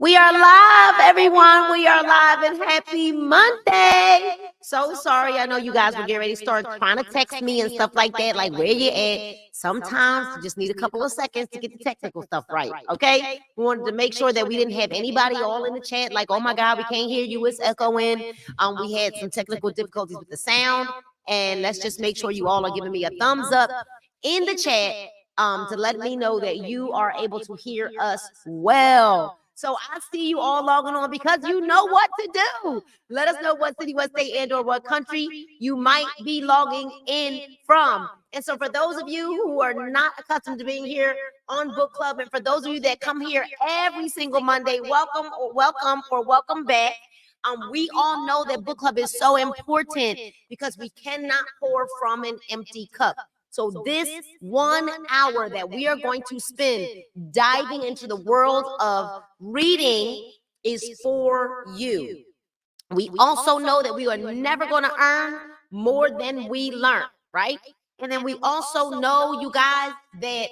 We are live, everyone. We are live and happy Monday. So sorry. I know you guys were getting ready to start trying to text me and stuff like that, like where you at. Sometimes you just need a couple of seconds to get the technical stuff right. Okay. We wanted to make sure that we didn't have anybody all in the chat like, oh my God, we can't hear you. It's echoing. We had some technical difficulties with the sound. And let's just make sure you all are giving me a thumbs up in the chat to let me know that you are able to hear us well. So I see you all logging on because you know what to do. Let us know what city, what state, and or what country you might be logging in from. And so for those of you who are not accustomed to being here on Book Club, and for those of you that come here every single Monday, welcome back. We all know that Book Club is so important because we cannot pour from an empty cup. So this 1 hour that we are going to spend diving into the world of reading is for you. We also know that we are never going to earn more than we learn, right? And then we also know, you guys, that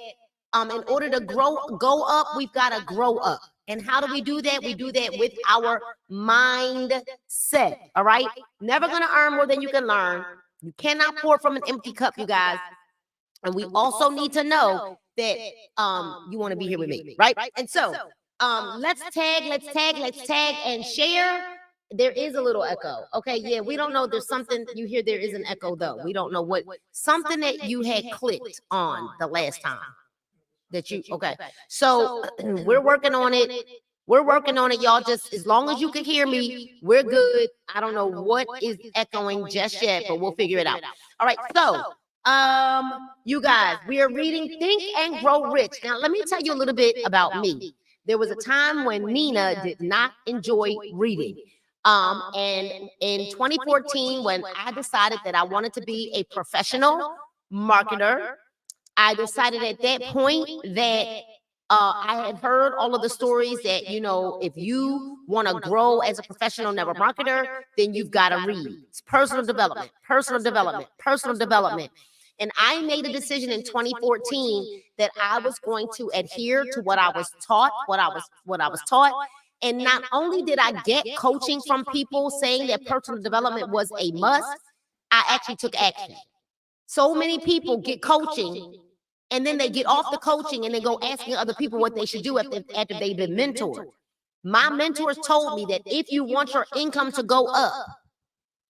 in order to go up, we've got to grow up. And how do we do that? We do that with our mindset, all right? Never going to earn more than you can learn. You cannot pour from an empty cup, you guys. And we also need to know that you want to be here with me, right? And so let's tag and share. There is a little echo. Okay, yeah, we don't know. There's something you hear. There is an echo though. We don't know what. Something that you had clicked on the last time that you. Okay, so we're working on it. We're working on it, y'all. Just as long as you can hear me, we're good. I don't know what is echoing just yet, but we'll figure it out. All right, so you guys, we are reading Think and Grow Rich. Now, let me tell you a little bit about me. There was a time when Nina did not enjoy reading. And in 2014, when I decided that I wanted to be a professional marketer, I decided at that point that I had heard all of the stories that, you know, if you want to grow as a professional network marketer, then you've got to read. It's personal development. And I made a decision in 2014 that I was going to adhere to what I was taught, what I was taught. And not only did I get coaching from people saying that personal development was a must, I actually took action. So many people get coaching and then they get off the coaching and they go asking other people what they should do after they've been mentored. My mentors told me that if you want your income to go up,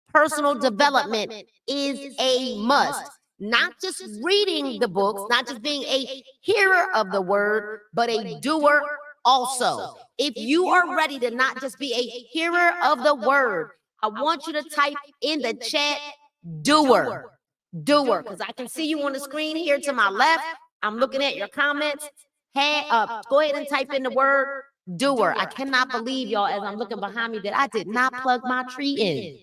personal development is a must. Not just reading the books, not just being a hearer of the word, but a doer also. If you are ready to not just be a hearer of the word, I want you to type in the chat, doer, because I can see you on the screen here to my left. I'm looking at your comments. Go ahead and type in the word doer. I cannot believe, y'all, as I'm looking behind me, that I did not plug my tree in.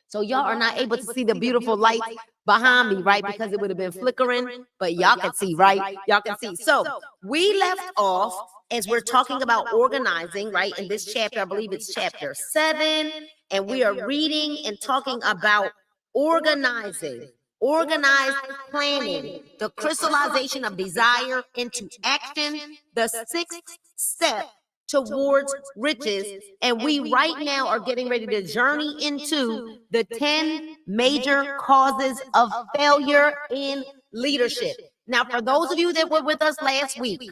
So y'all are not able to see the beautiful light behind me, right? Because it would have been flickering, but y'all can see, right? Y'all can see. So we left off as we're talking about organizing, right? In this chapter, I believe it's chapter 7, and we are reading and talking about organizing, organized planning, the crystallization of desire into action, the 6th step towards riches. And we right now are getting ready to journey into the 10 major causes of failure in leadership. Now, for those of you that were with us last week,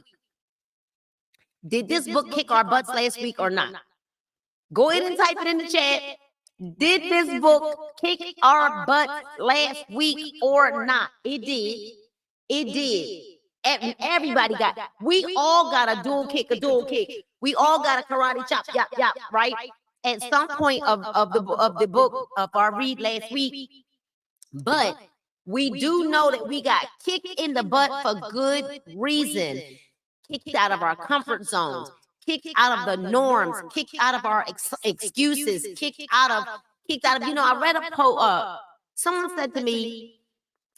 did this book kick our butts last week or not? Go ahead and type it in the chat. Did this book kick our butts last week or not? It did. It did. Everybody got, we all got a dual kick. We all got a karate chop, yap, right? At some point of the book of our read last week. But we do know that we got kicked in the butt for good reason. Kicked out of our comfort zones, kicked out of the norms, kicked out of our excuses, kicked out of, you know, I read a someone said to me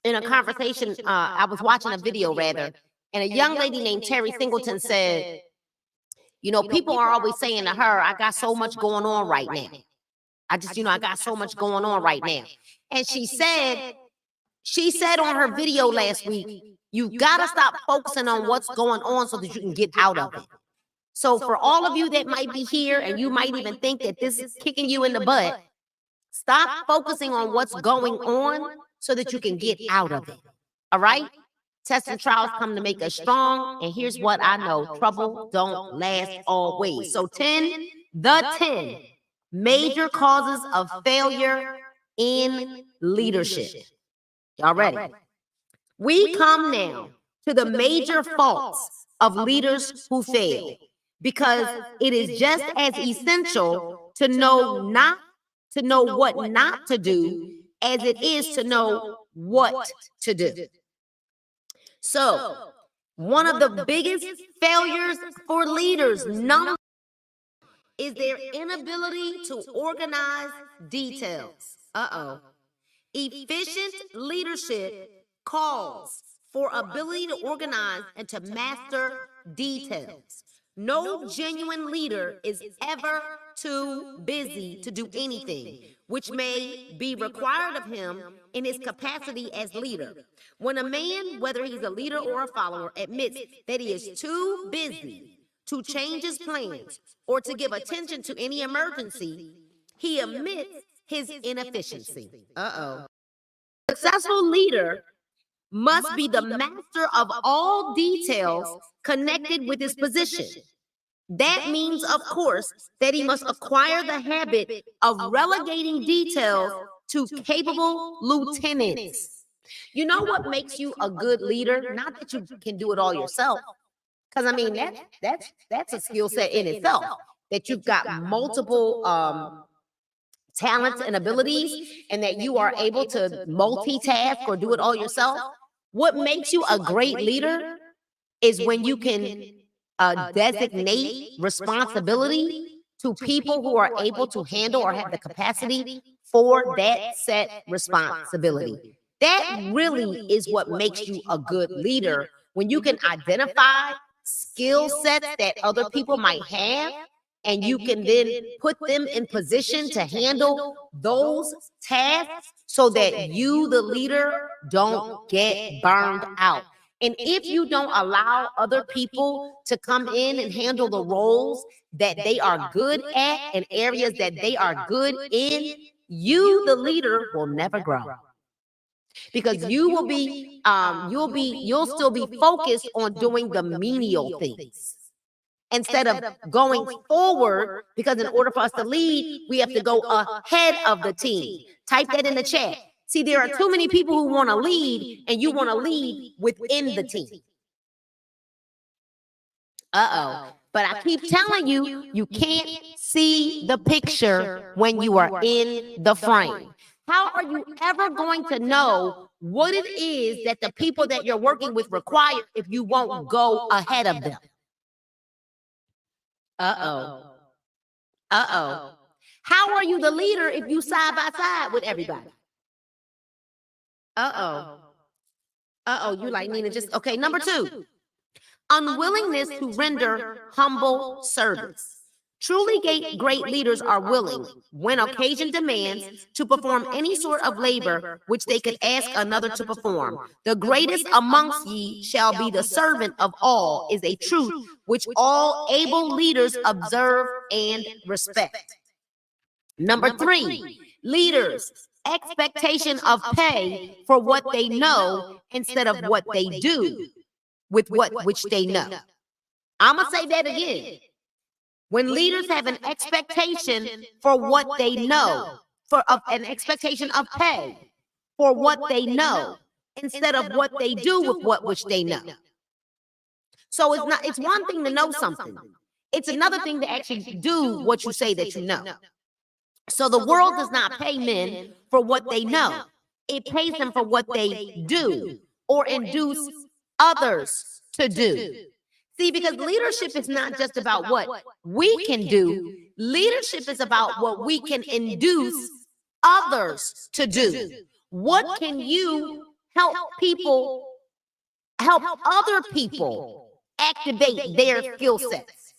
in a conversation, I was watching a video rather, and a young lady named Terry Singleton said, you know, people are always saying to her, I got so much going on right now. I got so much going on right now. And she said on her video last week, you got to stop focusing on what's going on so that you can get out of it. So for all of you that might be here and you might even think that this is kicking you in the butt, stop focusing on what's going on so that you can get out of it. All right? Tests and trials come to make us strong. And here's what I know: trouble don't last always. So 10, the 10 major causes of failure in leadership. Y'all ready? We come now to the major faults of leaders who fail, because it is just as essential to know what not to do as it is to know what to do. So, one of the biggest failures for leaders, number is their inability to organize details. Efficient leadership calls for ability to organize and to master details. No genuine leader is ever too busy to do anything, which may be required of him in his capacity as leader. When a man, whether he's a leader or a follower, admits that he is too busy to change his plans or to give attention to any emergency, he admits his inefficiency. Successful leader must be the master of all details connected with his position. That means, of course, that he must acquire the habit of relegating details to capable lieutenants. You know what makes you a good leader? Not that you can do it all yourself, because I mean that's a skill set in itself, that you've got multiple talents and abilities, and that you are able to multitask or do it all yourself. What makes you a great leader is when you can designate responsibility to people who are able to handle or have the capacity for that set responsibility. That really is what makes you a good leader, when you can identify skill sets that other people might have, and you can then put them in position to handle those tasks so that you, the leader, don't get burned out. And if you don't allow other people to come in and handle the roles that they are good at and areas that they are good in, you, the leader, will never grow. Because you will be, you'll still be focused on doing the menial things instead of going forward, because in order for us to lead, we have to go ahead of the team. Type that in the chat. See, there are too many people who want to lead, and you want to lead within the team. But I keep telling you, you can't see the picture when you are in the frame. How are you ever going to know what it is that the people that you're working with require if you won't go ahead of them? How are you the leader if you side by side with everybody? You like Nina just, okay, number 2, unwillingness to render humble service. Truly great leaders are willing, when occasion demands, to perform any sort of labor which they could ask another to perform. The greatest amongst ye shall be the servant of all, is a truth which all able leaders observe and respect. Number 3, leaders' expectation of pay for what they know instead of what they do with which they know. I'm going to say that again. When leaders have an expectation for what they know, an expectation of pay for what they know instead of what they do with which they know. So it's one thing to know something. It's another thing to actually do what you say that you know. So the world does not pay men for what they know. It pays them for what they do or induce others to do. See, because leadership is not just about what we can do. Leadership is about what we can induce others to do. What can you help other people activate their skill sets?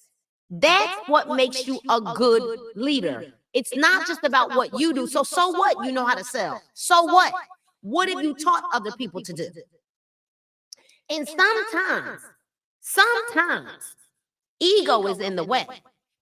That's what makes you a good leader. It's not just about what you do. So what? You know how to sell. So what? What have you taught other people to do? And sometimes Ego is in the way.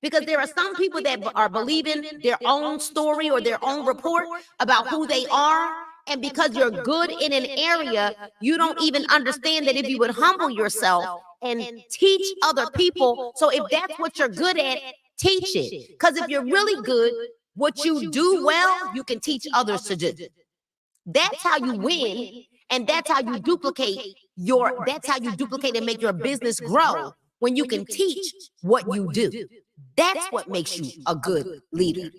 Because there are some people that are believing their own story or their own report about who they are. And because you're good in an area, you don't even understand that if you would humble yourself and teach other people. So if that's what you're good at, teach it. Because if you're really good, what you do well, you can teach others to do. That's how you win. And that's how you duplicate and make your business grow, when you can teach what you do. That's what makes you a good leader.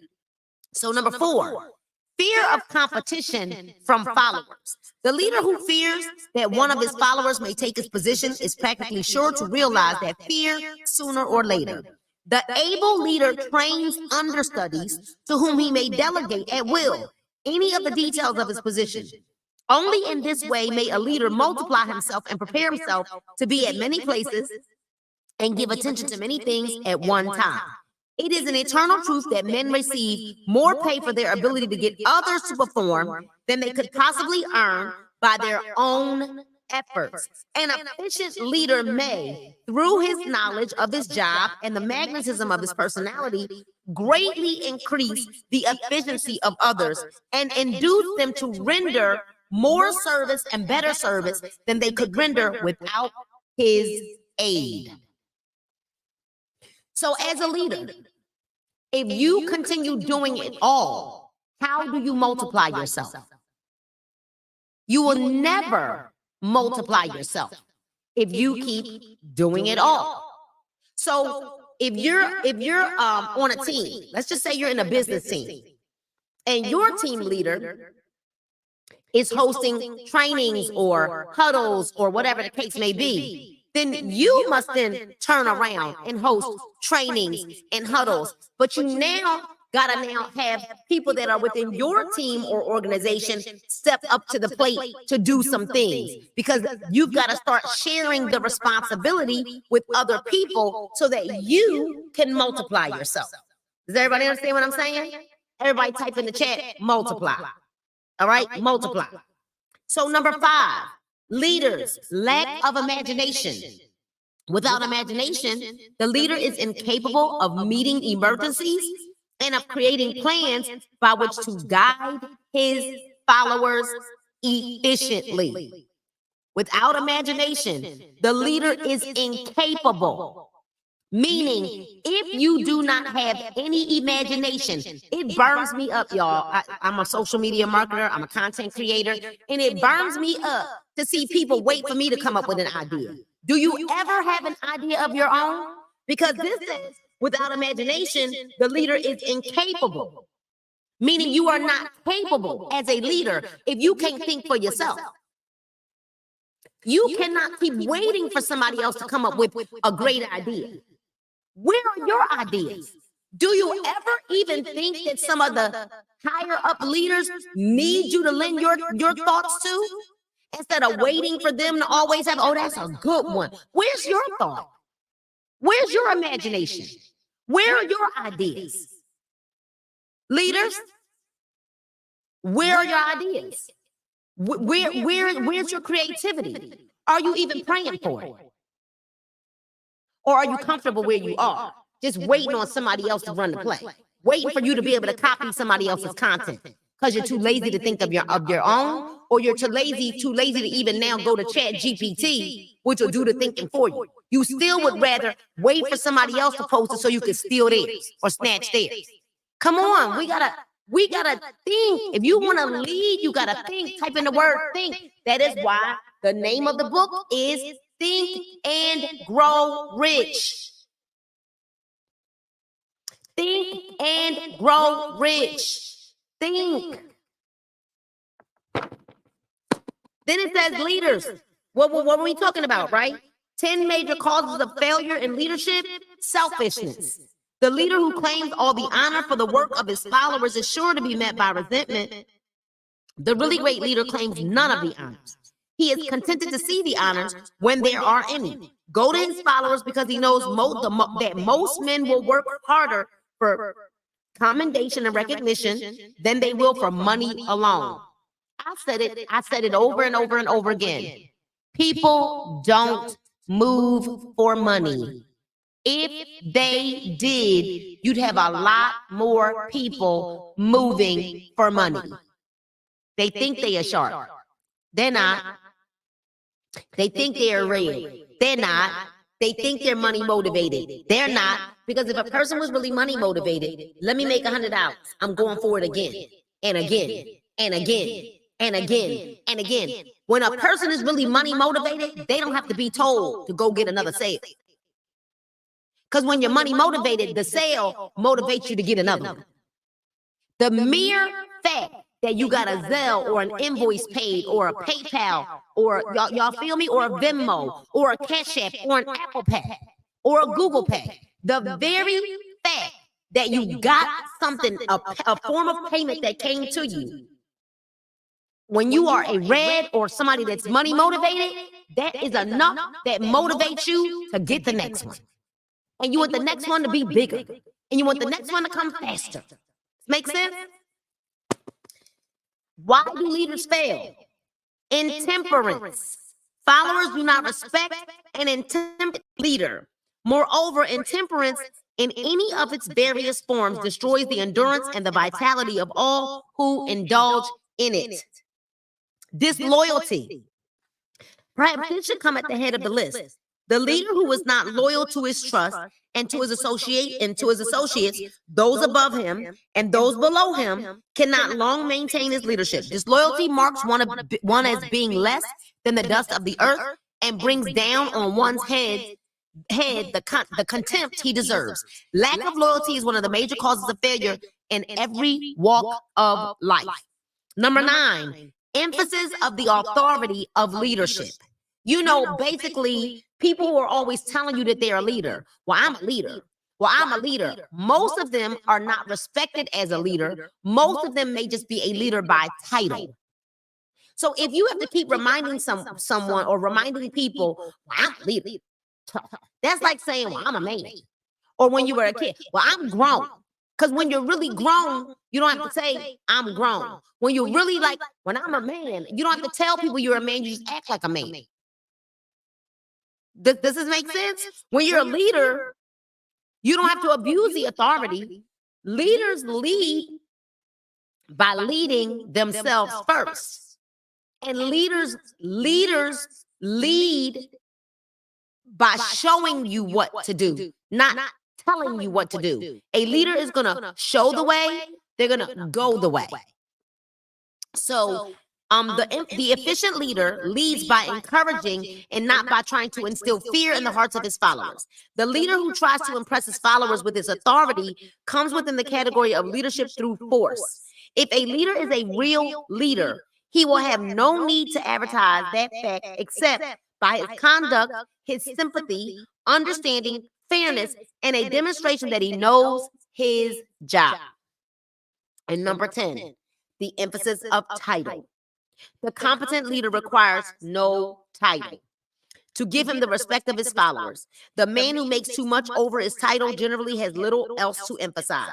So number 4, fear of competition from followers. The leader who fears that one of his followers may take his position is practically sure to realize that fear sooner or later. The able leader trains understudies to whom he may delegate at will any of the details of his position. Only in this way may a leader multiply himself and prepare himself to be at many places and give attention to many things at one time. It is an eternal truth that men receive more pay for their ability to get others to perform than they could possibly earn by their own efforts. An efficient leader may, through his knowledge of his job and the magnetism of his personality, greatly increase the efficiency of others and induce them to render more service and better service than they could render without his aid. So as a leader, if you continue doing it all, how do you multiply yourself? You will never multiply yourself if you keep doing it all. So if you're on a team, let's just say you're in a business team, and your team leader is hosting trainings or huddles or whatever the case may be, then you must then turn around and host trainings and huddles. But you now gotta have people that are within your team or organization step up to the plate to do some things, because you've got to start sharing the responsibility with other people so that you can multiply yourself. Does everybody understand what I'm saying? Everybody type in the chat, multiply. All right, multiply. So number 5, leaders, lack of imagination. Without imagination, the leader is incapable of meeting emergencies and of creating plans by which to guide his followers efficiently. Without imagination, the leader is incapable. Meaning, if you do not have any imagination, it burns me up, y'all. I'm a social media marketer, I'm a content creator, and it burns me up to see people wait for me to come up with an idea. Do you ever have an idea of your own? Because this says, without imagination, the leader is incapable. Meaning you are not capable as a leader if you can't think for yourself. You cannot keep waiting for somebody else to come up with a great idea. Where are your ideas? Do you ever even think that some of the higher up leaders need you to lend your thoughts to? Instead of waiting for them to always have, oh, that's a good one. Where's your thought? Where's your imagination? Where are your ideas? Leaders, where are your ideas? Where's your creativity? Are you even praying for it? Or are you comfortable where you are, just waiting on somebody else to run the play, waiting for you to be able to copy somebody else's content because you're too lazy to think of your own, or you're too lazy to even now go to Chat GPT, which will do the thinking for you. You still would rather wait for somebody else to post it so you can steal theirs or snatch theirs. Come on, we gotta think. If you want to lead, you gotta think. Type in the word think. That is why the name of the book is Think and Grow Rich. Think and grow rich. Think. Then it says leaders. What are we talking about, right? 10 major causes of failure in leadership. Selfishness. The leader who claims all the honor for the work of his followers is sure to be met by resentment. The really great leader claims none of the honors. He is contented to see the honors when there are any. Go to his followers because he knows that most men will work harder for commendation and recognition than they will for money alone. I said it over and over and over again. People don't move for money. If they did, you'd have a lot more people moving for money. They think they are sharp. They're not. They think they're red. They're not. They think they're money motivated. They're not. Because if a person was really money motivated, let me make $100. I'm going for it again and again and again and again and again. When a person is really money motivated, they don't have to be told to go get another sale. Because when you're money motivated, the sale motivates you to get another one. The mere fact that you got a Zelle or an invoice paid or a PayPal or y'all feel me, or a Venmo or a Cash App or an Apple Pay or a Google Pay, the very fact that you got something, a form of payment that came to you, when you are a red or somebody that's money motivated, that is enough that motivates you to get the next one. And you want the next one to be bigger. And you want the next one to come faster. Make sense? Why do leaders fail? Intemperance. Followers do not respect an intemperate leader. Moreover, intemperance in any of its various forms destroys the endurance and the vitality of all who indulge in it. Disloyalty. Perhaps this should come at the head of the list. The leader who is not loyal to his trust and to his associates, those above him and those below him, cannot long maintain his leadership. Disloyalty marks one as being less than the dust of the earth and brings down on one's head the contempt he deserves. Lack of loyalty is one of the major causes of failure in every walk of life. Number 9, emphasis of the authority of leadership. You know, basically, people who are always telling you that they're a leader. Well, I'm a leader. Well, I'm a leader. Most of them are not respected as a leader. Most of them may just be a leader by title. So if you have to keep reminding someone or reminding people, well, I'm a leader, that's like saying, well, I'm a man. Or when you were a kid, well, I'm grown. Because when you're really grown, you don't have to say, I'm grown. When you're really like, when I'm a man, you don't have to tell people you're a man, you just act like a man. Does this make sense? When you're a leader, you don't have to abuse the authority. Leaders lead by leading themselves first. And leaders lead by showing you what to do, not telling you what to do. A leader is going to show the way, they're going to go the way. So the efficient leader leads by encouraging and not by trying to instill fear in the hearts of his followers. The leader who tries to impress his followers with his authority comes within the category of leadership through force. If a leader is a real leader, he will have no need to advertise that fact except by his conduct, his sympathy, understanding, fairness, and a demonstration that he knows his job. And number 10, the emphasis of title. The competent leader requires no title to give him the respect of his followers. The man who makes too much over his title generally has little else to emphasize.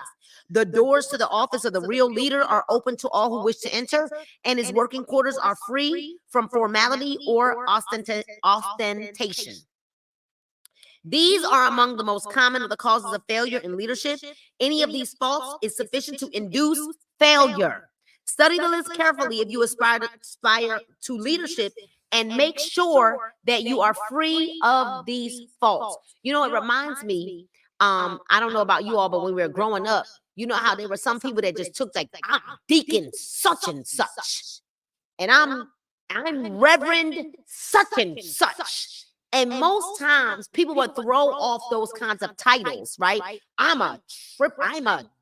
The doors to the office of the real leader are open to all who wish to enter, and his working quarters are free from formality or ostentation. These are among the most common of the causes of failure in leadership. Any of these faults is sufficient to induce failure. Study the list carefully if you aspire to leadership, and make sure that you are free of these faults. You know, it reminds me, I don't know about you all, but when we were growing up, you know how there were some people that just took like, I'm Deacon such and such, and I'm Reverend such and such. And most times people would throw off those kinds of titles, right? I'm a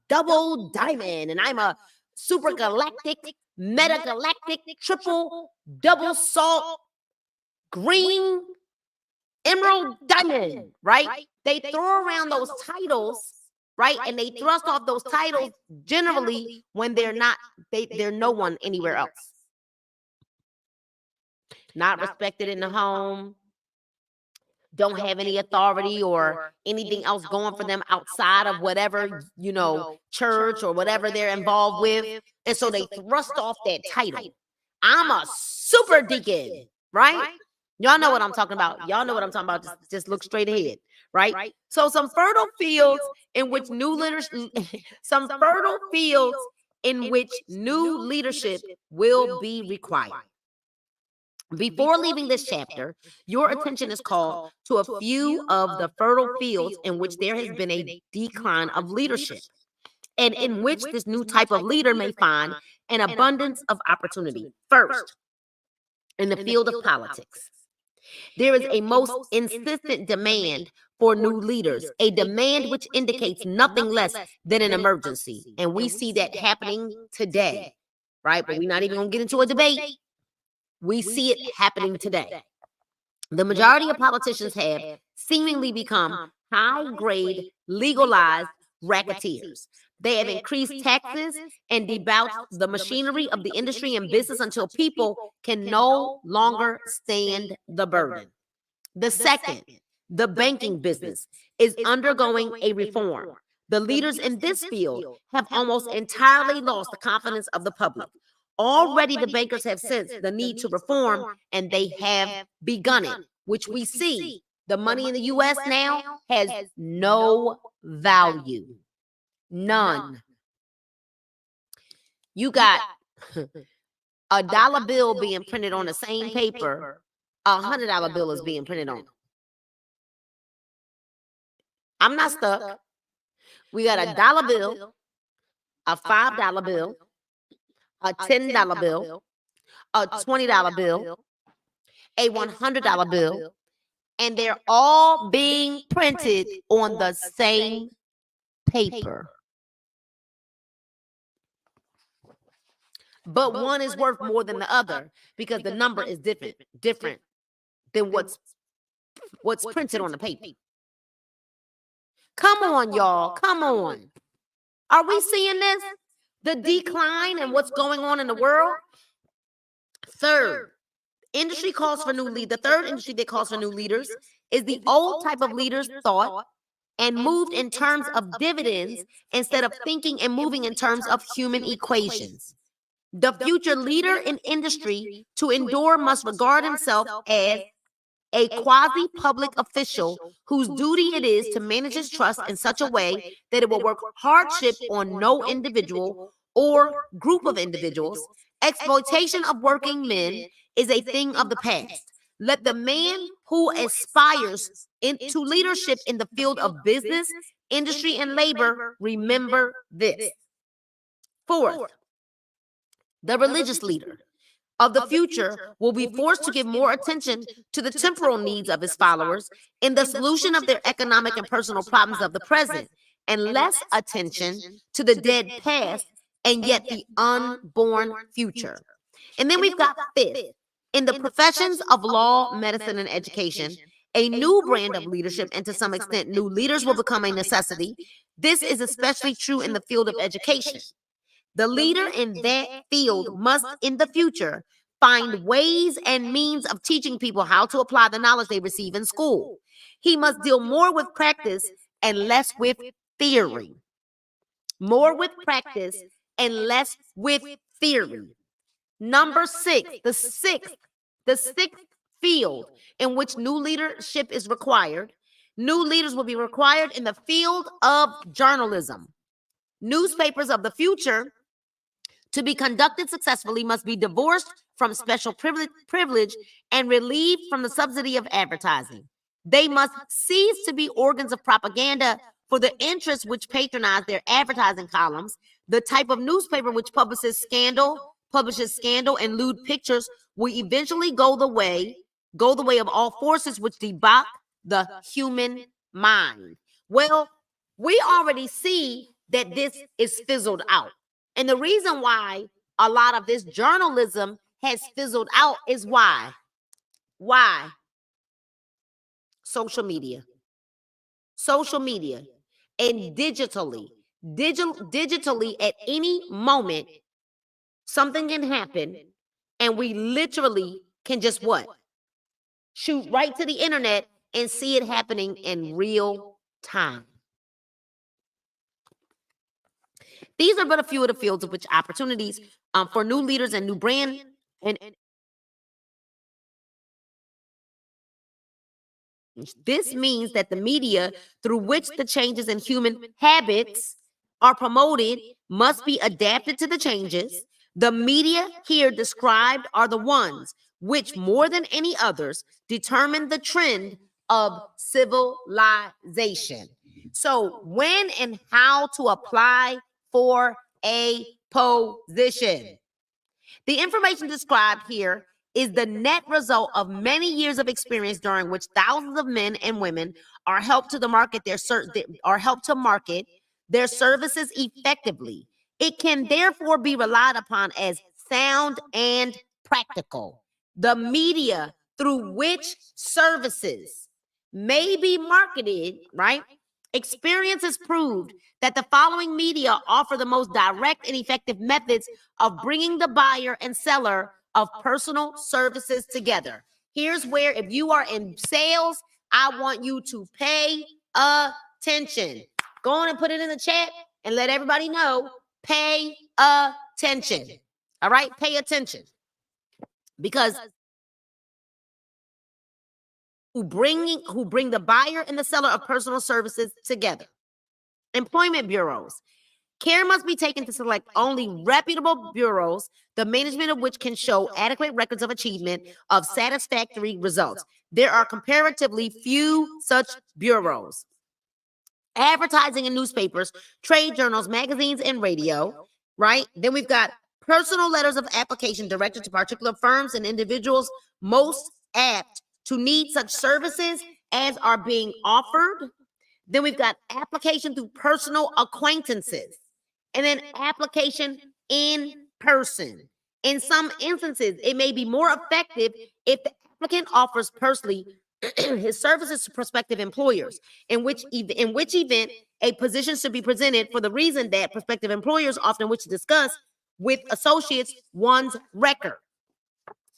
double diamond, and I'm a super galactic, meta galactic, triple, double salt, green, emerald diamond, right? They throw around those titles, right? And they thrust off those titles generally when they're no one anywhere else. Not respected in the home, don't have any authority or anything else going for them outside of whatever, you know, church or whatever they're involved with. And so they thrust off that title. I'm a super deacon, right? Y'all know what I'm talking about. Y'all know what I'm talking about. Just look straight ahead, right? So some fertile fields in which new leadership, some fertile fields in which new leadership will be required. Before leaving this chapter, your attention is called to a few of the fertile fields in which there has been a decline of leadership, and in which this new type of leader may find an abundance of opportunity. First, in the field of politics, there is a most insistent demand for new leaders, a demand which indicates nothing less than an emergency. And we see that happening today, right? But we're not even going to get into a debate. We see it happening today. The majority of politicians have seemingly become high-grade, legalized racketeers. They have increased taxes and debauched the machinery of the industry and business until people can no longer stand the burden. The second, the banking business, is undergoing a reform. The leaders in this field have almost entirely lost the confidence of the public. Already, the bankers have sensed the need to reform, and they have begun it, which we see. The money in the U.S. now has no value. None. You got a dollar bill being printed on the same paper $100 bill is being printed on. I'm not stuck. We got a dollar bill, a $5 bill, a $10 bill, a $20 bill, a $100 bill, and they're all being printed on the same paper. But one is worth more than the other because the number is different than what's printed on the paper. Come on, y'all. Come on. Are we seeing this? The decline and what's going on in the world? Third, industry calls for new leaders. The third industry that calls for new leaders is the old type of leaders thought and moved in terms of dividends instead of thinking and moving in terms of human equations. The future leader in industry to endure must regard himself as a quasi-public official whose duty it is to manage his trust in such a way that it will work hardship on no individual or group of individuals. Exploitation of working men is a thing of the past. Let the man who aspires into leadership in the field of business, industry, and labor remember this. Fourth, the religious leader of the future will be forced to give more attention to the temporal needs of his followers in the solution of their economic and personal problems of the present, and less attention to the dead past and yet the unborn future. And then we've got fifth, in the professions of law, medicine, and education, a new brand of leadership, and to some extent, new leaders will become a necessity. This is especially true in the field of education. The leader in that field must, in the future, find ways and means of teaching people how to apply the knowledge they receive in school. He must deal more with practice and less with theory. More with practice and less with theory. Number six, the sixth field in which new leadership is required. New leaders will be required in the field of journalism. Newspapers of the future, to be conducted successfully, must be divorced from special privilege and relieved from the subsidy of advertising. They must cease to be organs of propaganda for the interests which patronize their advertising columns. The type of newspaper which publishes scandal and lewd pictures will eventually go the way of all forces which debauch the human mind. Well, we already see that this is fizzled out. And the reason why a lot of this journalism has fizzled out is why? Why? Social media. And digitally at any moment, something can happen and we literally can just what? Shoot right to the internet and see it happening in real time. These are but a few of the fields of which opportunities for new leaders and new brand and This means that the media through which the changes in human habits are promoted must be adapted to the changes. The media here described are the ones which, more than any others, determine the trend of civilization. So, when and how to apply for a position. The information described here is the net result of many years of experience during which thousands of men and women are helped to market their services effectively. It can therefore be relied upon as sound and practical. The media through which services may be marketed, right? Experience has proved that the following media offer the most direct and effective methods of bringing the buyer and seller of personal services together. Here's where, if you are in sales, I want you to pay attention. Go on and put it in the chat and let everybody know, pay attention. All right, pay attention. Because who bring the buyer and the seller of personal services together. Employment bureaus. Care must be taken to select only reputable bureaus, the management of which can show adequate records of achievement of satisfactory results. There are comparatively few such bureaus. Advertising in newspapers, trade journals, magazines, and radio, right? Then we've got personal letters of application directed to particular firms and individuals most apt to need such services as are being offered. Then we've got application through personal acquaintances, and then application in person. In some instances, it may be more effective if the applicant offers personally his services to prospective employers, in which event a position should be presented for the reason that prospective employers often wish to discuss with associates one's record.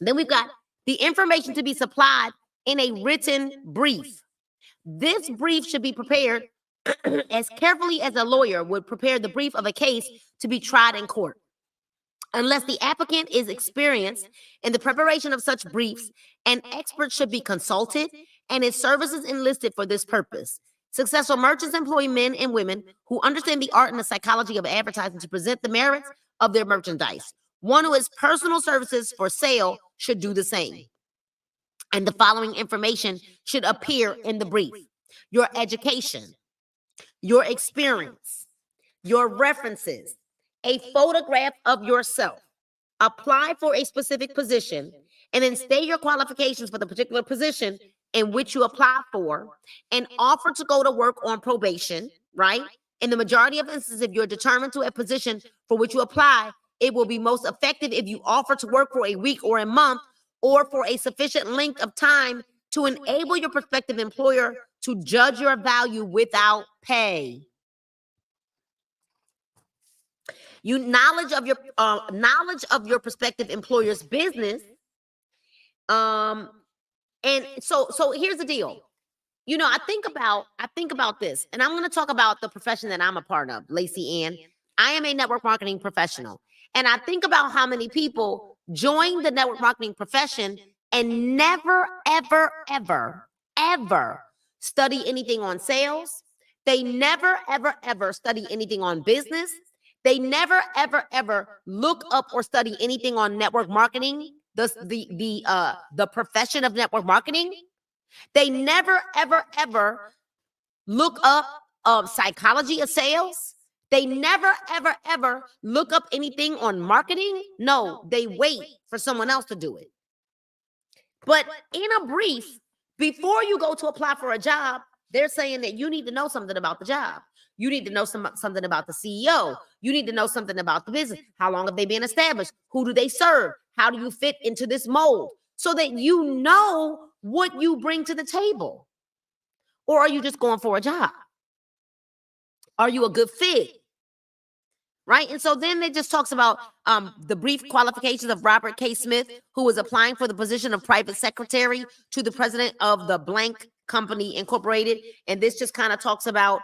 Then we've got the information to be supplied in a written brief. This brief should be prepared as carefully as a lawyer would prepare the brief of a case to be tried in court. Unless the applicant is experienced in the preparation of such briefs, an expert should be consulted and his services enlisted for this purpose. Successful merchants employ men and women who understand the art and the psychology of advertising to present the merits of their merchandise. One who has personal services for sale should do the same. And the following information should appear in the brief: your education, your experience, your references, a photograph of yourself, apply for a specific position, and then state your qualifications for the particular position in which you apply for, and offer to go to work on probation, right? In the majority of instances, if you're determined to a position for which you apply, it will be most effective if you offer to work for a week or a month or for a sufficient length of time to enable your prospective employer to judge your value without pay. Knowledge of your prospective employer's business. And so here's the deal. You know, I think about this, and I'm going to talk about the profession that I'm a part of, Lacey Ann. I am a network marketing professional, and I think about how many people join the network marketing profession and never, ever, ever, ever study anything on sales. They never, ever, ever study anything on business. They never, ever, ever look up or study anything on network marketing, the profession of network marketing. They never, ever, ever look up psychology of sales. They never, ever, ever look up anything on marketing. No, they wait for someone else to do it. But in a brief, before you go to apply for a job, they're saying that you need to know something about the job. You need to know something about the CEO. You need to know something about the business. How long have they been established? Who do they serve? How do you fit into this mold? So that you know what you bring to the table. Or are you just going for a job? Are you a good fit? Right? And so then it just talks about the brief qualifications of Robert K. Smith, who was applying for the position of private secretary to the president of the blank company incorporated. And this just kind of talks about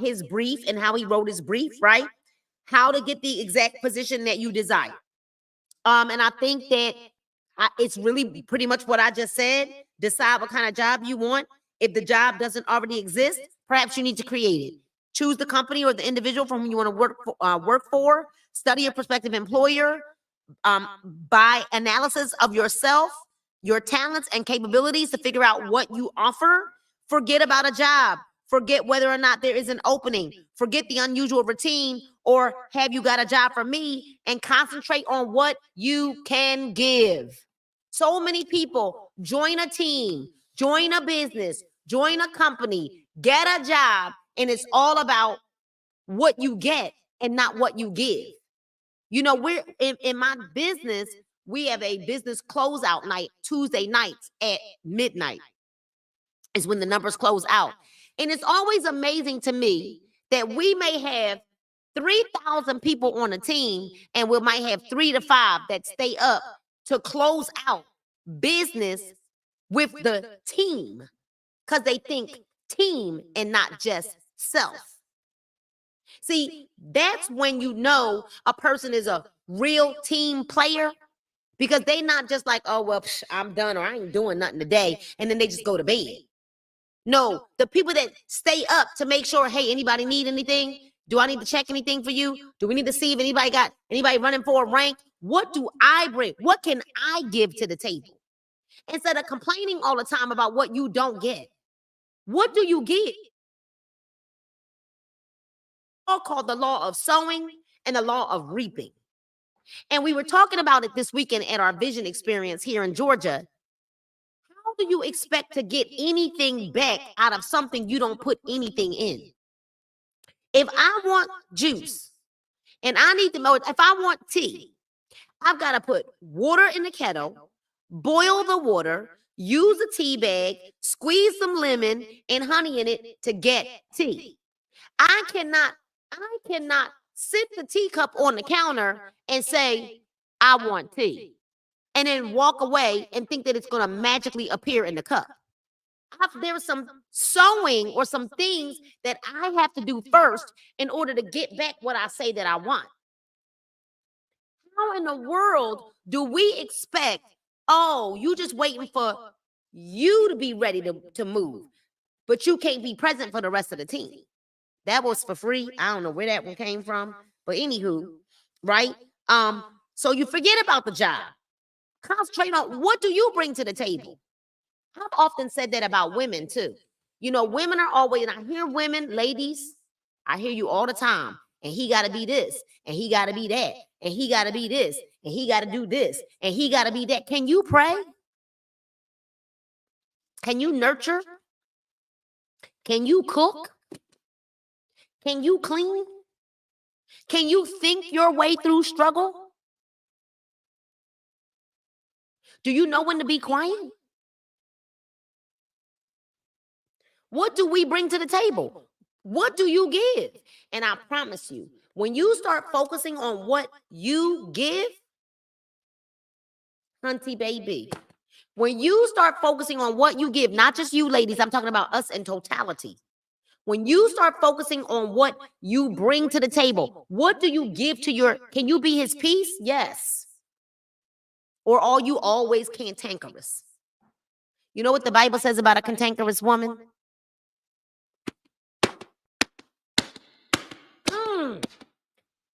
his brief and how he wrote his brief, right? How to get the exact position that you desire. And I think that it's really pretty much what I just said. Decide what kind of job you want. If the job doesn't already exist, perhaps you need to create it. Choose the company or the individual from whom you want to work for. Study your prospective employer. By analysis of yourself, your talents and capabilities to figure out what you offer. Forget about a job. Forget whether or not there is an opening. Forget the unusual routine or have you got a job for me, and concentrate on what you can give. So many people join a team, join a business, join a company, get a job, and it's all about what you get and not what you give. You know, we're in my business, we have a business closeout night Tuesday nights at midnight is when the numbers close out. And it's always amazing to me that we may have 3,000 people on a team and we might have 3 to 5 that stay up to close out business with the team because they think team and not just self. See, that's when you know a person is a real team player, because they not just like, oh, well, I'm done, or I ain't doing nothing today, and then they just go to bed. No, the people that stay up to make sure, hey, anybody need anything? Do I need to check anything for you? Do we need to see if anybody got anybody running for a rank? What do I bring? What can I give to the table? Instead of complaining all the time about what you don't get, what do you get? All called the law of sowing and the law of reaping. And we were talking about it this weekend at our vision experience here in Georgia. How do you expect to get anything back out of something you don't put anything in? If I want juice and I need to know, if I want tea, I've got to put water in the kettle, boil the water, use a tea bag, squeeze some lemon and honey in it to get tea. I cannot sit the teacup on the counter and say, I want tea, and then walk away and think that it's going to magically appear in the cup. There's some sewing or some things that I have to do first in order to get back what I say that I want. How in the world do we expect, oh, you just waiting for you to be ready to move, but you can't be present for the rest of the team? That was for free. I don't know where that one came from, but anywho, right? So you forget about the job. Concentrate on what do you bring to the table. I've often said that about women too. You know, women are always, and I hear women, ladies, I hear you all the time. And he got to be this, and he got to be that, and he got to be this, and he got to do this, and he got to be that. Can you pray? Can you nurture? Can you cook? Can you clean? Can you think your way through struggle? Do you know when to be quiet? What do we bring to the table? What do you give? And I promise you, when you start focusing on what you give, hunty baby, when you start focusing on what you give, not just you ladies, I'm talking about us in totality. When you start focusing on what you bring to the table, what do you give to your, can you be his peace? Yes. Or are you always cantankerous? You know what the Bible says about a cantankerous woman?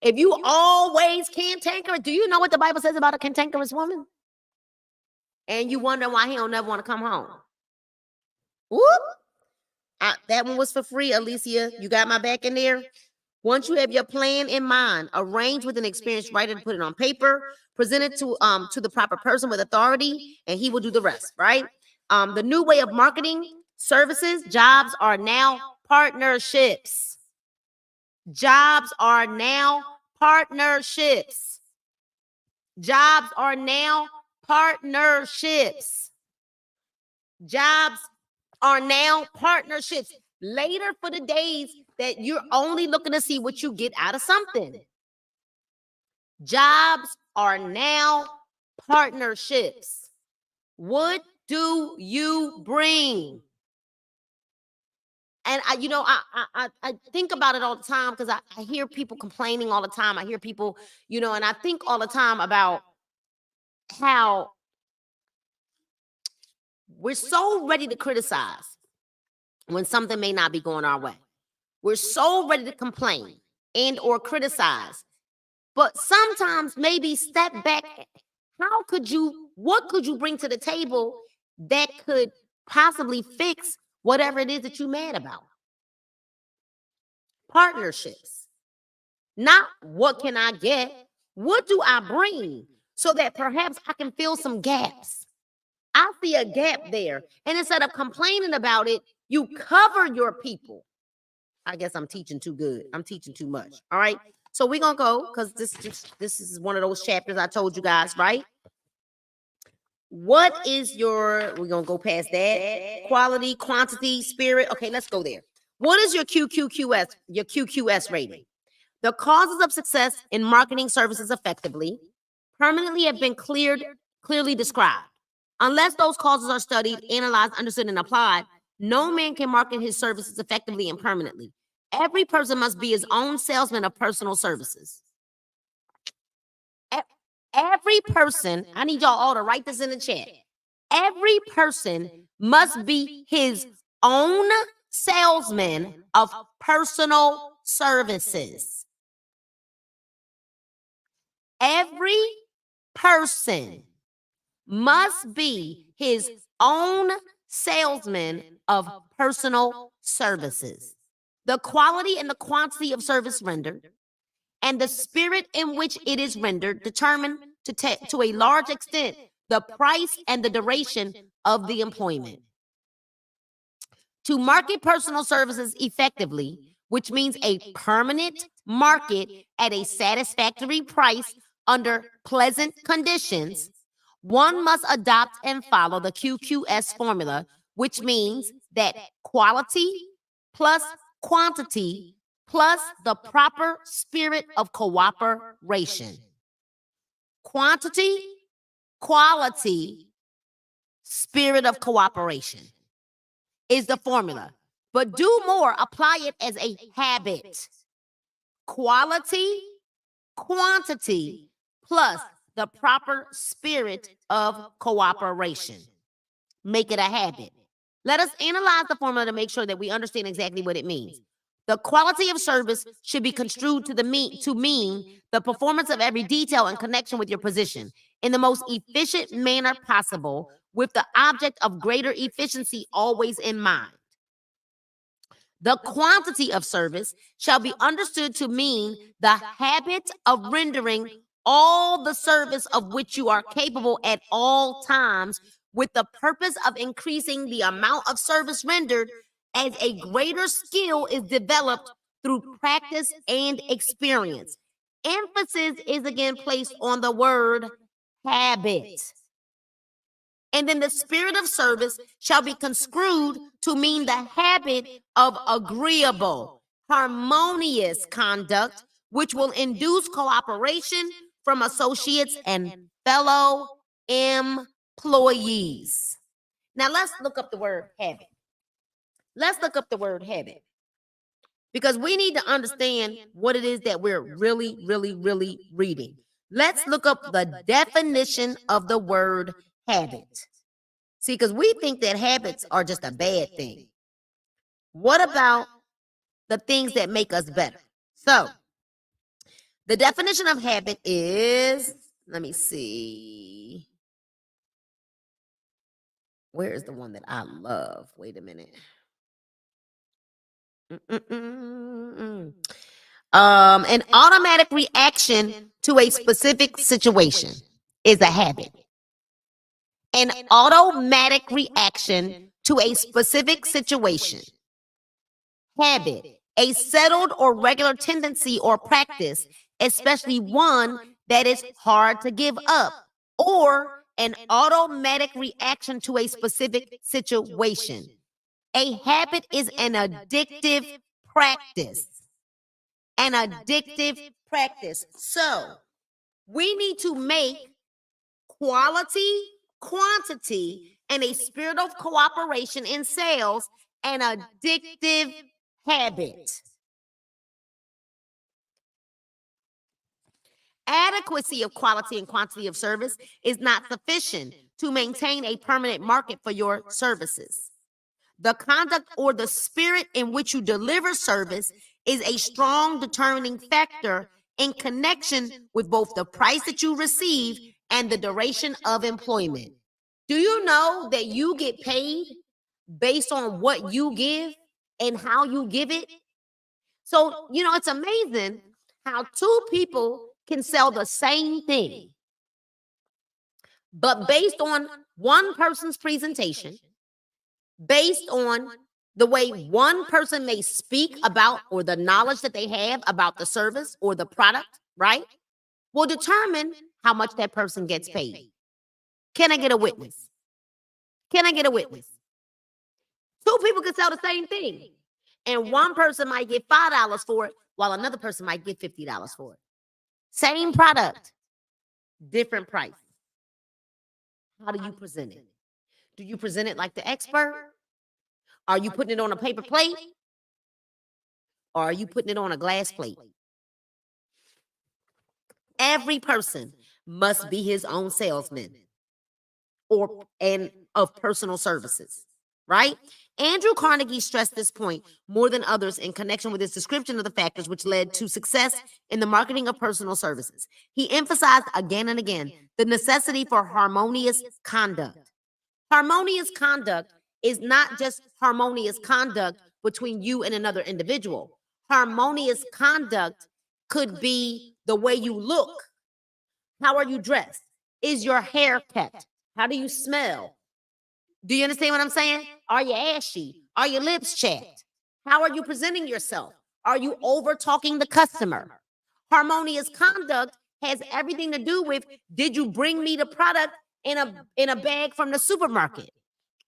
If you always cantankerous, do you know what the Bible says about a cantankerous woman? And you wonder why he don't never want to come home. Whoop. That one was for free, Alicia. You got my back in there? Once you have your plan in mind, arrange with an experienced writer to put it on paper, present it to the proper person with authority, and he will do the rest, right? The new way of marketing services, jobs are now partnerships. Jobs are now partnerships. Jobs are now partnerships. Jobs are now partnerships. Later for the days that you're only looking to see what you get out of something. Jobs are now partnerships. What do you bring? And I think about it all the time because I hear people complaining all the time. I hear people, and I think all the time about how we're so ready to criticize. when something may not be going our way. We're so ready to complain and or criticize. But sometimes maybe step back. What could you bring to the table that could possibly fix whatever it is that you're mad about? Partnerships. Not what can I get? What do I bring so that perhaps I can fill some gaps? I see a gap there. And instead of complaining about it, you cover your people. I guess I'm teaching too good. I'm teaching too much. All right. So we're going to go because this is one of those chapters I told you guys, right? What is we're going to go past that. Quality, quantity, spirit. Okay, let's go there. What is your QQS rating? The causes of success in marketing services effectively permanently have been clearly described. Unless those causes are studied, analyzed, understood, and applied, no man can market his services effectively and permanently. Every person must be his own salesman of personal services. Every person, I need y'all all to write this in the chat. Every person must be his own salesman of personal services. Every person must be his own salesman of personal services. The quality and the quantity of service rendered and the spirit in which it is rendered determine to a large extent the price and the duration of the employment. To market personal services effectively, which means a permanent market at a satisfactory price under pleasant conditions, one must adopt and follow the QQS formula, which means that quality plus quantity plus the proper spirit of cooperation. Quantity, quality, spirit of cooperation is the formula. But do more, apply it as a habit. Quality, quantity, plus the proper spirit of cooperation. Make it a habit. Let us analyze the formula to make sure that we understand exactly what it means. The quality of service should be construed to mean the performance of every detail in connection with your position in the most efficient manner possible, with the object of greater efficiency always in mind. The quantity of service shall be understood to mean the habit of rendering all the service of which you are capable at all times, with the purpose of increasing the amount of service rendered as a greater skill is developed through practice and experience. Emphasis is again placed on the word habit. And then the spirit of service shall be construed to mean the habit of agreeable, harmonious conduct, which will induce cooperation from associates and fellow employees. Now let's look up the word habit. Let's look up the word habit, because we need to understand what it is that we're really reading. Let's look up the definition of the word habit. See, because we think that habits are just a bad thing. What about the things that make us better? So, the definition of habit is, let me see. Where is the one that I love? Wait a minute. An automatic reaction to a specific situation is a habit. An automatic reaction to a specific situation. Habit, a settled or regular tendency or practice, especially one that is hard to give up, or an automatic reaction to a specific situation. A habit is an addictive practice. An addictive practice. So, we need to make quality, quantity, and a spirit of cooperation in sales an addictive habit. Adequacy of quality and quantity of service is not sufficient to maintain a permanent market for your services. The conduct or the spirit in which you deliver service is a strong determining factor in connection with both the price that you receive and the duration of employment. Do you know that you get paid based on what you give and how you give it? So, it's amazing how two people can sell the same thing, but based on one person's presentation, based on the way one person may speak about or the knowledge that they have about the service or the product, right, will determine how much that person gets paid. Can I get a witness? Can I get a witness? Two people can sell the same thing, and one person might get $5 for it, while another person might get $50 for it. Same product, different price. How do you present it? Do you present it like the expert? Are you putting it on a paper plate? Or are you putting it on a glass plate? Every person must be his own salesman and of personal services, right? Andrew Carnegie stressed this point more than others in connection with his description of the factors which led to success in the marketing of personal services. He emphasized again and again the necessity for harmonious conduct. Harmonious conduct is not just harmonious conduct between you and another individual. Harmonious conduct could be the way you look. How are you dressed? Is your hair kept? How do you smell? Do you understand what I'm saying? Are you ashy? Are your lips chapped? How are you presenting yourself? Are you over talking the customer? Harmonious conduct has everything to do with, did you bring me the product in a bag from the supermarket?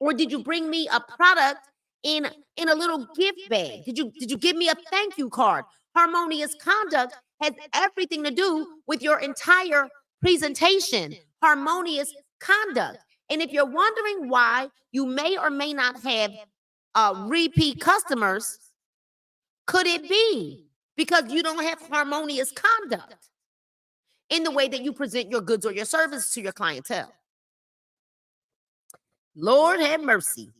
Or did you bring me a product in a little gift bag? Did you give me a thank you card? Harmonious conduct has everything to do with your entire presentation. Harmonious conduct. And if you're wondering why you may or may not have repeat customers, could it be because you don't have harmonious conduct in the way that you present your goods or your services to your clientele? Lord have mercy.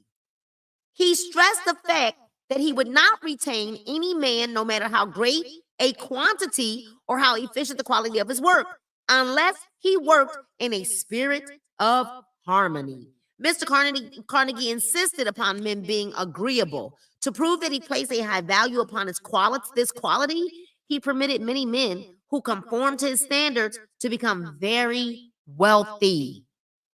He stressed the fact that he would not retain any man, no matter how great a quantity or how efficient the quality of his work, unless he worked in a spirit of harmony. Mr. Carnegie insisted upon men being agreeable. To prove that he placed a high value upon this quality, he permitted many men who conformed to his standards to become very wealthy.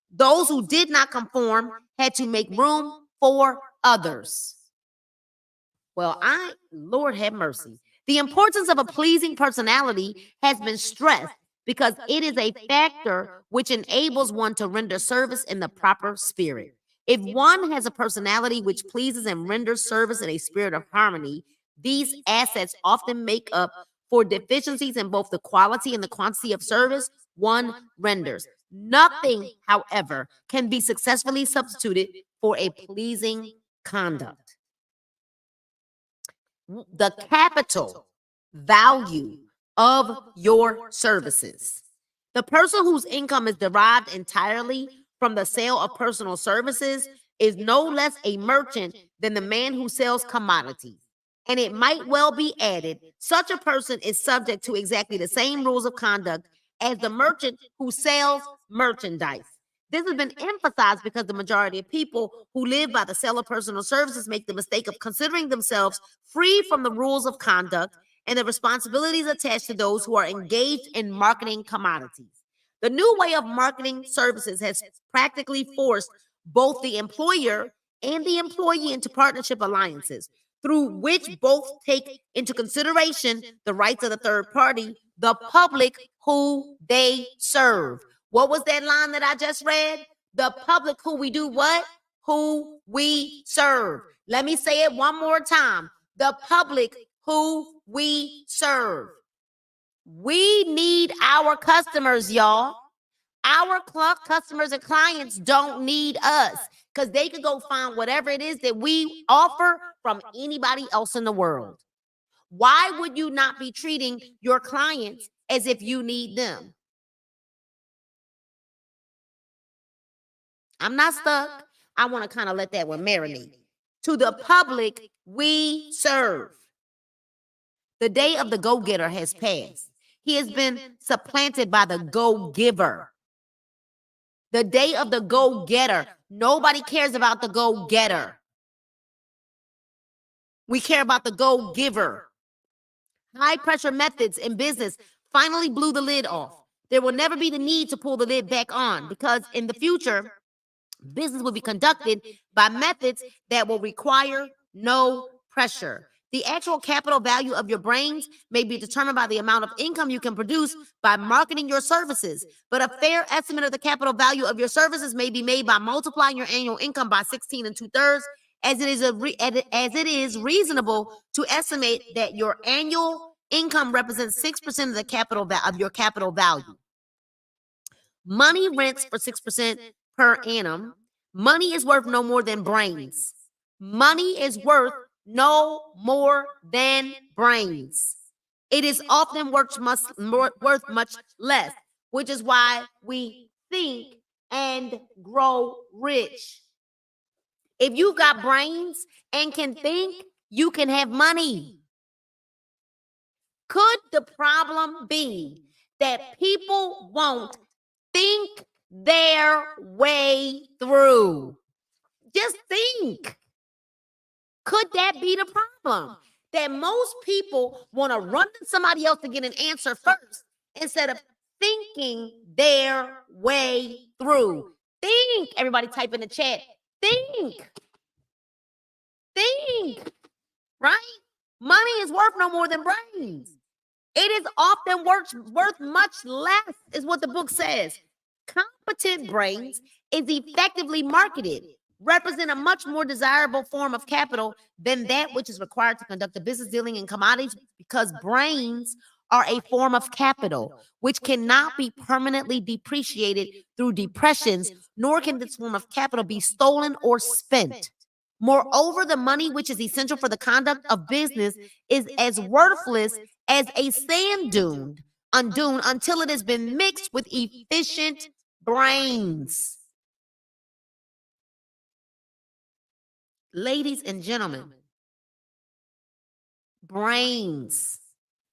Those who did not conform had to make room for others. Well, Lord have mercy. The importance of a pleasing personality has been stressed because it is a factor which enables one to render service in the proper spirit. If one has a personality which pleases and renders service in a spirit of harmony, these assets often make up for deficiencies in both the quality and the quantity of service one renders. Nothing, however, can be successfully substituted for a pleasing conduct. The capital value of your services. The person whose income is derived entirely from the sale of personal services is no less a merchant than the man who sells commodities. And it might well be added, such a person is subject to exactly the same rules of conduct as the merchant who sells merchandise. This has been emphasized because the majority of people who live by the sale of personal services make the mistake of considering themselves free from the rules of conduct and the responsibilities attached to those who are engaged in marketing commodities. The new way of marketing services has practically forced both the employer and the employee into partnership alliances, through which both take into consideration the rights of the third party, the public who they serve. What was that line that I just read? The public who we do what? Who we serve. Let me say it one more time. The public who we serve. We need our customers, y'all. Our customers and clients don't need us because they could go find whatever it is that we offer from anybody else in the world. Why would you not be treating your clients as if you need them? I'm not stuck. I want to kind of let that one marinate. to the public we serve. The day of the go-getter has passed. He has been supplanted by the go-giver. The day of the go-getter. Nobody cares about the go-getter. We care about the go-giver. High-pressure methods in business finally blew the lid off. There will never be the need to pull the lid back on because in the future, business will be conducted by methods that will require no pressure. The actual capital value of your brains may be determined by the amount of income you can produce by marketing your services. But a fair estimate of the capital value of your services may be made by multiplying your annual income by 16 2/3, as it is reasonable to estimate that your annual income represents 6% of the your capital value. Money rents for 6% per annum. Money is worth no more than brains. Money is worth no more than brains. It is often worth much less, which is why we think and grow rich. If you got brains and can think, you can have money. Could the problem be that people won't think their way through? Just think. Could that be the problem? That most people want to run to somebody else to get an answer first instead of thinking their way through. Think. Everybody type in the chat. Think. Think. Right? Money is worth no more than brains. It is often worth much less, is what the book says. Competent brains is effectively marketed, represent a much more desirable form of capital than that which is required to conduct a business dealing in commodities, because brains are a form of capital which cannot be permanently depreciated through depressions, nor can this form of capital be stolen or spent. Moreover, the money which is essential for the conduct of business is as worthless as a sand dune until it has been mixed with efficient brains. Ladies and gentlemen, brains.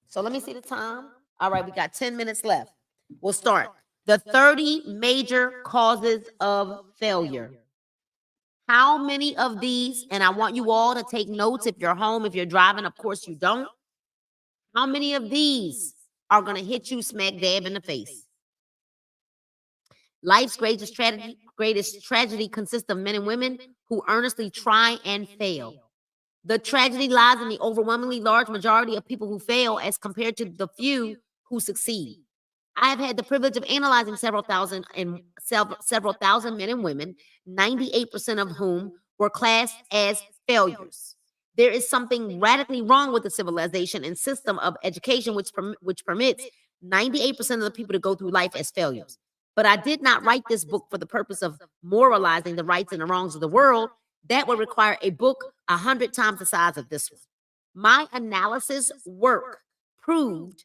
So let me see the time. All right, we got 10 minutes left. We'll start. The 30 major causes of failure. How many of these, and I want you all to take notes if you're home, if you're driving, of course you don't. How many of these are going to hit you smack dab in the face? Life's greatest tragedy consists of men and women who earnestly try and fail. The tragedy lies in the overwhelmingly large majority of people who fail as compared to the few who succeed. I have had the privilege of analyzing several thousand men and women, 98% of whom were classed as failures. There is something radically wrong with the civilization and system of education which permits 98% of the people to go through life as failures. But I did not write this book for the purpose of moralizing the rights and the wrongs of the world. That would require a book 100 times the size of this one. My analysis work proved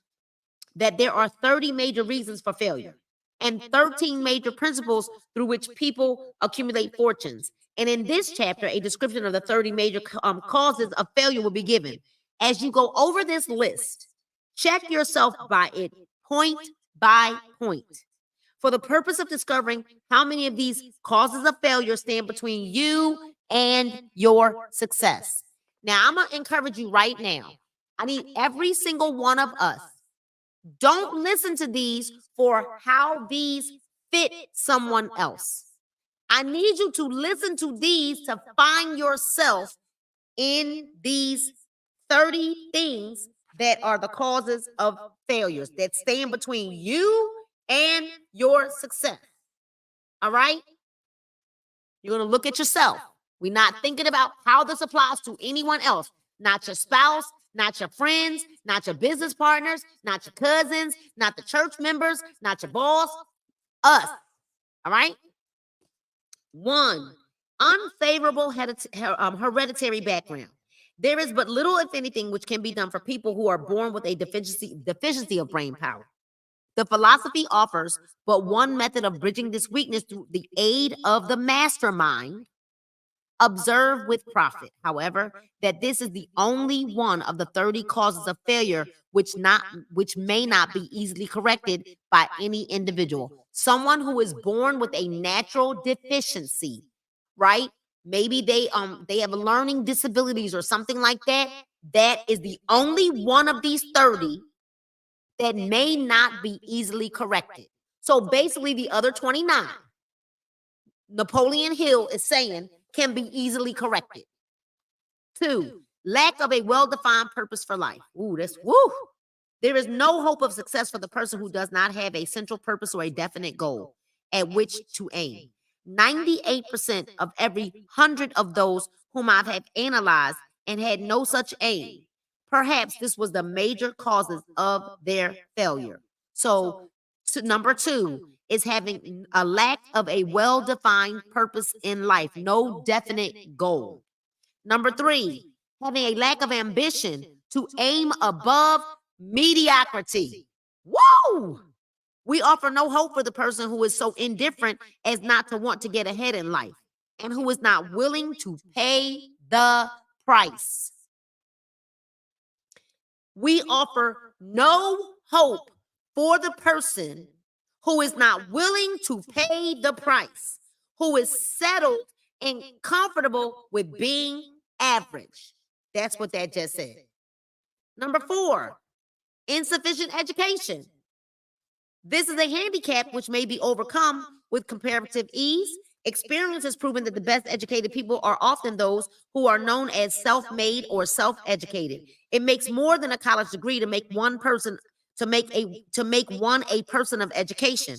that there are 30 major reasons for failure and 13 major principles through which people accumulate fortunes. And in this chapter, a description of the 30 major causes of failure will be given. As you go over this list, check yourself by it point by point, for the purpose of discovering how many of these causes of failure stand between you and your success. Now, I'm going to encourage you right now. I need every single one of us. Don't listen to these for how these fit someone else. I need you to listen to these to find yourself in these 30 things that are the causes of failures that stand between you and your success. All right? You're going to look at yourself. We're not thinking about how this applies to anyone else, not your spouse, not your friends, not your business partners, not your cousins, not the church members, not your boss, us. All right? 1, unfavorable hereditary background. There is but little, if anything, which can be done for people who are born with a deficiency of brain power. The philosophy offers but one method of bridging this weakness through the aid of the mastermind, Observe with profit, however, that this is the only one of the 30 causes of failure which may not be easily corrected by any individual. Someone who is born with a natural deficiency, right? Maybe they have learning disabilities or something like that. That is the only one of these 30 that may not be easily corrected. So basically the other 29, Napoleon Hill is saying, can be easily corrected. 2, lack of a well-defined purpose for life. Ooh, There is no hope of success for the person who does not have a central purpose or a definite goal at which to aim. 98% of every 100 of those whom I have analyzed and had no such aim. Perhaps this was the major causes of their failure. So, number 2 is having a lack of a well-defined purpose in life, no definite goal. Number 3, having a lack of ambition to aim above mediocrity. Whoa! We offer no hope for the person who is so indifferent as not to want to get ahead in life and who is not willing to pay the price. We offer no hope for the person who is not willing to pay the price, who is settled and comfortable with being average. That's what that just said. Number 4, insufficient education. This is a handicap which may be overcome with comparative ease. Experience has proven that the best educated people are often those who are known as self-made or self-educated. It makes more than a college degree to make one a person of education.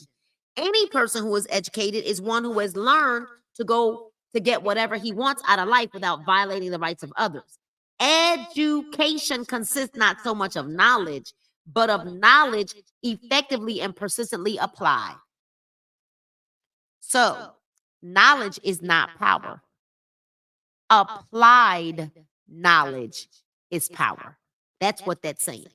Any person who is educated is one who has learned to get whatever he wants out of life without violating the rights of others. Education consists not so much of knowledge, but of knowledge effectively and persistently applied. So, knowledge is not power. Applied knowledge is power. That's what that's saying.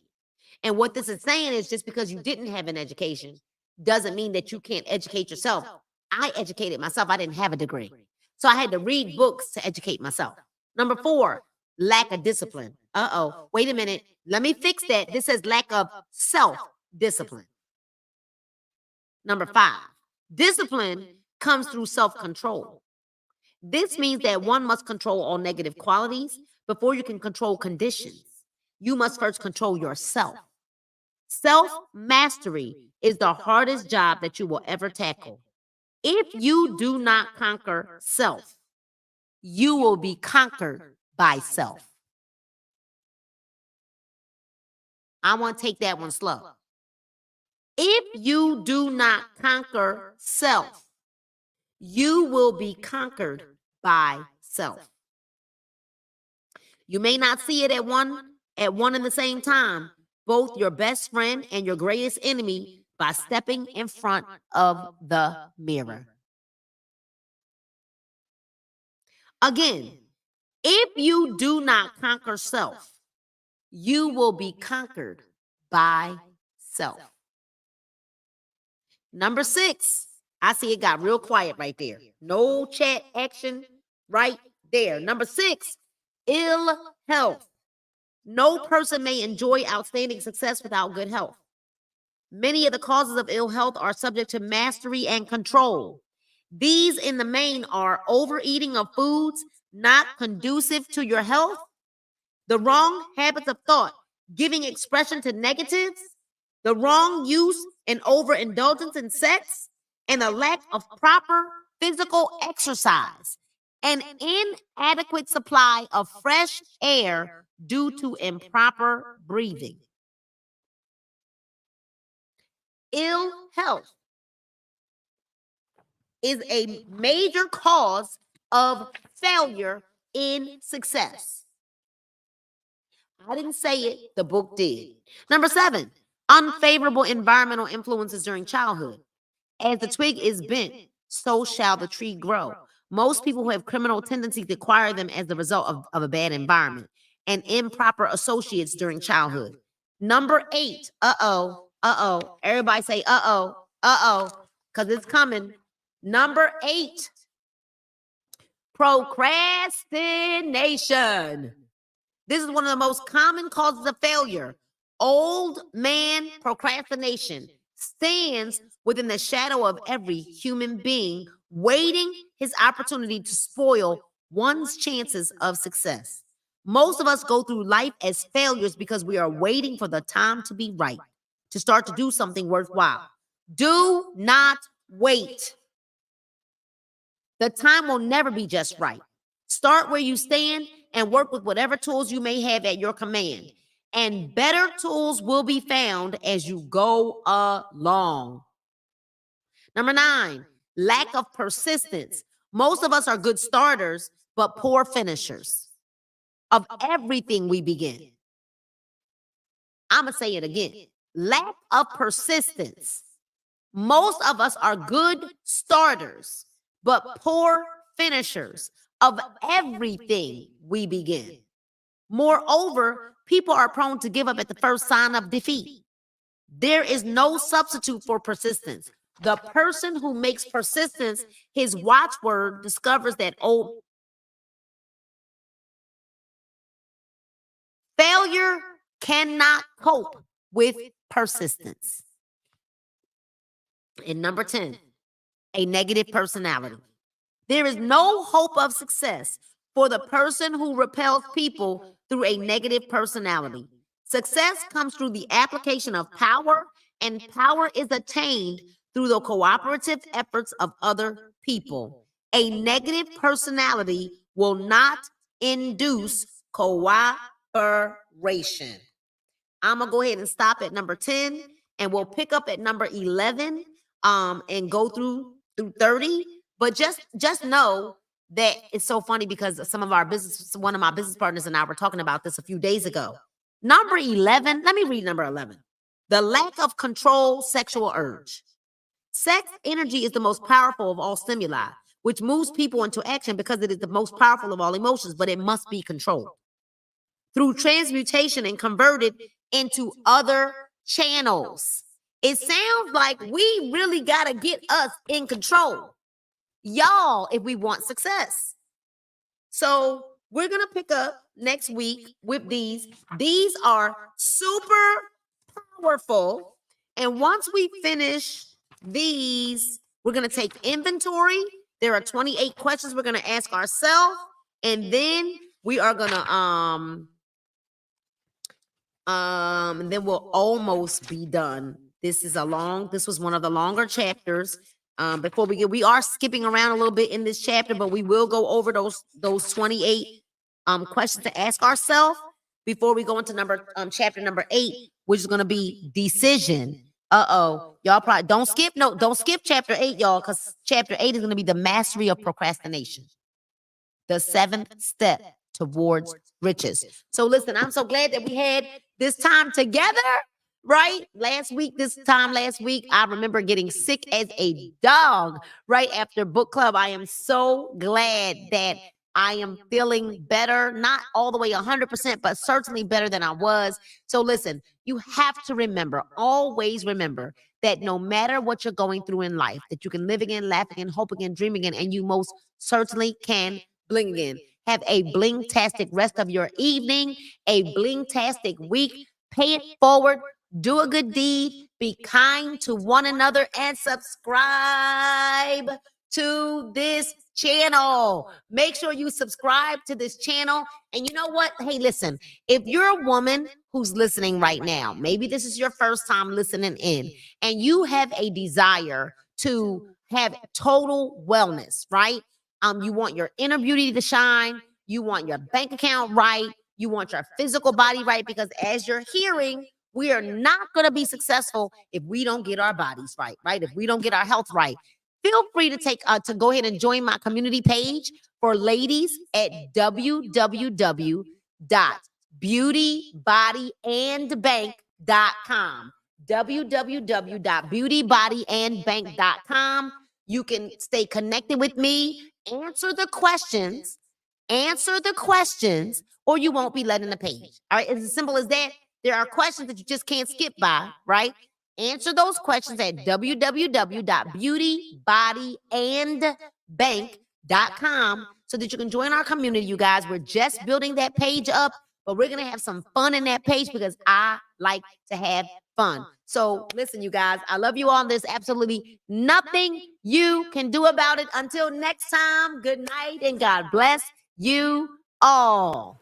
And what this is saying is just because you didn't have an education doesn't mean that you can't educate yourself. I educated myself. I didn't have a degree. So I had to read books to educate myself. Number 4, lack of discipline. Wait a minute. Let me fix that. This says lack of self-discipline. Number 5, discipline comes through self-control. This means that one must control all negative qualities before you can control conditions. You must first control yourself. Self-mastery is the hardest job that you will ever tackle. If you do not conquer self, you will be conquered by self. I want to take that one slow. If you do not conquer self, you will be conquered by self. You may not see it at one and the same time, both your best friend and your greatest enemy, by stepping in front of the mirror. Again, if you do not conquer self, you will be conquered by self. Number 6, I see it got real quiet right there. No chat action right there. Number 6, ill health. No person may enjoy outstanding success without good health. Many of the causes of ill health are subject to mastery and control. These, in the main, are overeating of foods not conducive to your health, the wrong habits of thought, giving expression to negatives, the wrong use and overindulgence in sex, and a lack of proper physical exercise, an inadequate supply of fresh air due to improper breathing. Ill health is a major cause of failure in success. I didn't say it, the book did. Number 7, unfavorable environmental influences during childhood. As the twig is bent, so shall the tree grow. Most people who have criminal tendencies acquire them as the result of a bad environment and improper associates during childhood. Number 8, everybody say because it's coming. Number 8, Procrastination. This is one of the most common causes of failure. Old man procrastination stands within the shadow of every human being, waiting his opportunity to spoil one's chances of success. Most of us go through life as failures because we are waiting for the time to be right to start to do something worthwhile. Do not wait. The time will never be just right. Start where you stand and work with whatever tools you may have at your command. And better tools will be found as you go along. Number 9, lack of persistence. Most of us are good starters, but poor finishers of everything we begin. I'm going to say it again. Lack of persistence. Most of us are good starters, but poor finishers of everything we begin. Moreover, people are prone to give up at the first sign of defeat. There is no substitute for persistence. The person who makes persistence his watchword discovers that failure cannot cope with persistence. And number 10, a negative personality. There is no hope of success for the person who repels people through a negative personality. Success comes through the application of power, and power is attained through the cooperative efforts of other people. A negative personality will not induce cooperation. I'm going to go ahead and stop at number 10, and we'll pick up at number 11 and go through 30. But just know that it's so funny because one of my business partners and I were talking about this a few days ago. Number 11, let me read number 11. The lack of control sexual urge. Sex energy is the most powerful of all stimuli, which moves people into action because it is the most powerful of all emotions, but it must be controlled through transmutation and converted into other channels. It sounds like we really got to get us in control, y'all, if we want success. So we're going to pick up next week with these. These are super powerful. And once we finish these, we're going to take inventory. There are 28 questions we're going to ask ourselves. And then we are going to, and then we'll almost be done. This was one of the longer chapters. Before we are skipping around a little bit in this chapter, but we will go over those 28 questions to ask ourselves before we go into chapter number 8, which is going to be decision. Y'all probably don't skip chapter 8, y'all, because chapter 8 is going to be the mastery of procrastination, the 7th step towards riches. So listen, I'm so glad that we had this time together. Right? This time last week, I remember getting sick as a dog right after book club. I am so glad that I am feeling better, not all the way 100%, but certainly better than I was. So listen, you have to remember, always remember that no matter what you're going through in life, that you can live again, laugh again, hope again, dream again, and you most certainly can bling again. Have a bling-tastic rest of your evening, a bling-tastic week. Pay it forward. Do a good deed, be kind to one another, and subscribe to this channel. Make sure you subscribe to this channel. And you know what? Hey, listen, if you're a woman who's listening right now, maybe this is your first time listening in, and you have a desire to have total wellness, right? You want your inner beauty to shine. You want your bank account right. You want your physical body right, because as you're hearing, we are not going to be successful if we don't get our bodies right? If we don't get our health right. Feel free to go ahead and join my community page for ladies at www.beautybodyandbank.com. www.beautybodyandbank.com. You can stay connected with me, answer the questions, or you won't be letting the page. All right, it's as simple as that. There are questions that you just can't skip by, right? Answer those questions at www.beautybodyandbank.com so that you can join our community, you guys. We're just building that page up, but we're going to have some fun in that page because I like to have fun. So listen, you guys, I love you all. There's absolutely nothing you can do about it. Until next time, good night and God bless you all.